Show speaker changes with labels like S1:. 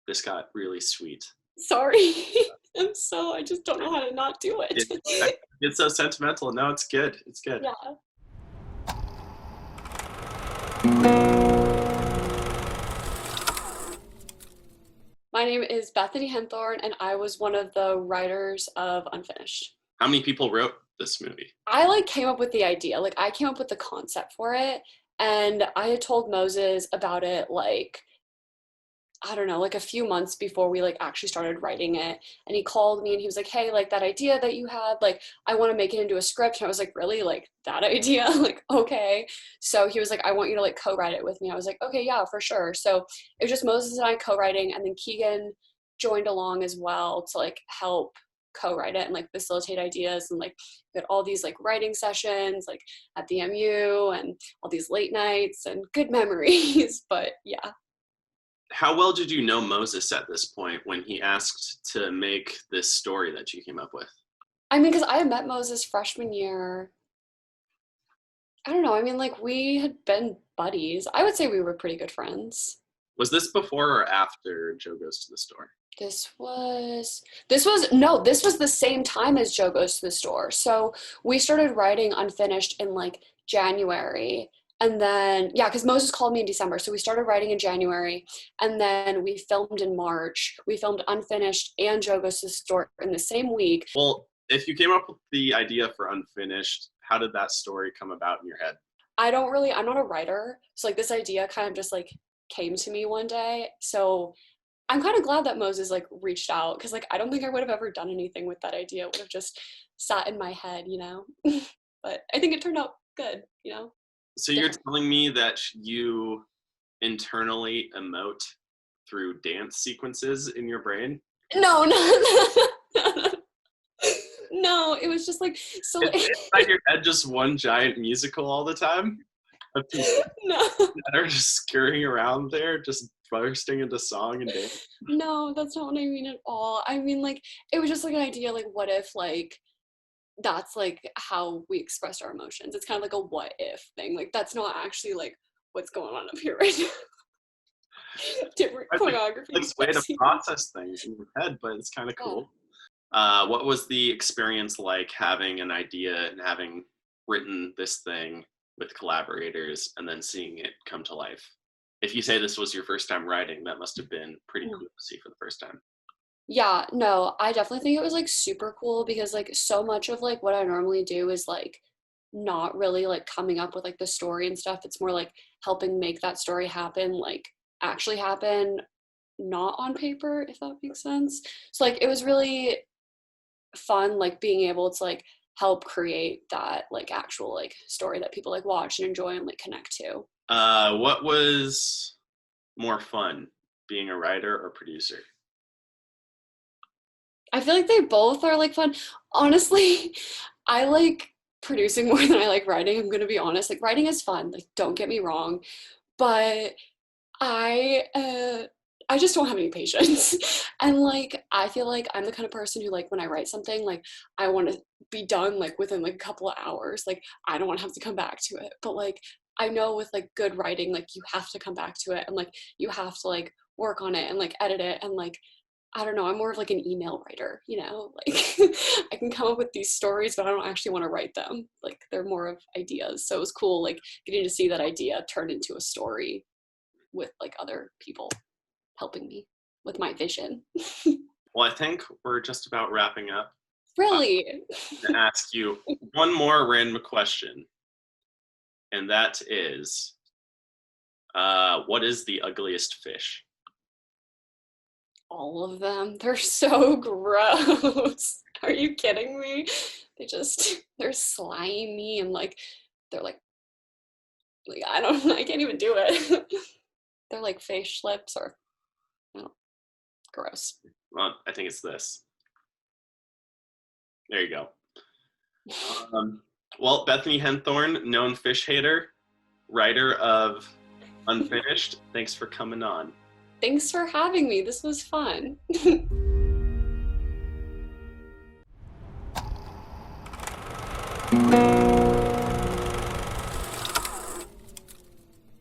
S1: this got really sweet.
S2: Sorry. I just don't know how to not do it.
S1: It's so sentimental. No, it's good. It's good.
S2: Yeah. My name is Bethany Henthorne, and I was one of the writers of Unfinished.
S1: How many people wrote this movie?
S2: I came up with the idea. I came up with the concept for it, and I had told Moses about it I don't know, a few months before we actually started writing it. And he called me and he was like, hey, that idea that you had, I want to make it into a script. And I was like, really? That idea? Okay. So he was like, I want you to co-write it with me. I was like, okay, yeah, for sure. So it was just Moses and I co-writing, and then Keegan joined along as well to help co-write it and facilitate ideas. And we had all these writing sessions at the MU and all these late nights and good memories. But yeah.
S1: How well did you know Moses at this point when he asked to make this story that you came up with?
S2: I mean, because I had met Moses freshman year. I don't know. I mean, we had been buddies. I would say we were pretty good friends.
S1: Was this before or after Joe Goes to the Store?
S2: This was the same time as Joe Goes to the Store. So we started writing Unfinished in January. And then, yeah, because Moses called me in December. So we started writing in January, and then we filmed in March. We filmed Unfinished and Joe Goes to the Store in the same week.
S1: Well, if you came up with the idea for Unfinished, how did that story come about in your head?
S2: I'm not a writer. So this idea kind of just came to me one day. So I'm kind of glad that Moses reached out, because I don't think I would have ever done anything with that idea. It would have just sat in my head, But I think it turned out good,
S1: So you're telling me that you internally emote through dance sequences in your brain?
S2: No. No, it was just so.
S1: Is inside your head just one giant musical all the time? Of people
S2: No.
S1: that are just scurrying around there, just bursting into song and dance?
S2: No, that's not what I mean at all. I mean, it was just an idea, what if, that's how we express our emotions. It's kind of a what if thing. That's not actually what's going on up here right now. Different choreography.
S1: It's a way to process things in your head, but it's kind of cool. What was the experience like having an idea and having written this thing with collaborators and then seeing it come to life? If you say this was your first time writing, that must have been pretty cool to see for the first time.
S2: Yeah, no, I definitely think it was super cool, because so much of what I normally do is not really coming up with the story and stuff. It's more helping make that story happen, actually happen, not on paper, if that makes sense. So it was really fun being able to help create that actual story that people watch and enjoy and connect to.
S1: What was more fun, being a writer or producer?
S2: I feel they both are fun. Honestly, I like producing more than I like writing. I'm gonna be honest. Writing is fun. Don't get me wrong, but I just don't have any patience. And I feel I'm the kind of person who when I write something, I want to be done within a couple of hours. I don't want to have to come back to it. But I know with good writing, you have to come back to it, and you have to work on it and edit it, and I don't know, I'm more of an email writer, I can come up with these stories, but I don't actually want to write them. They're more of ideas. So it was cool, getting to see that idea turn into a story with other people helping me with my vision.
S1: Well, I think we're just about wrapping up.
S2: Really?
S1: To ask you one more random question, and that is, what is the ugliest fish?
S2: All of them. They're so gross. Are you kidding me? They're slimy and they're I can't even do it. They're fish lips or, gross.
S1: Well, I think it's this. There you go. Well, Bethany Henthorne, known fish hater, writer of Unfinished, thanks for coming on.
S2: Thanks for having me. This was fun.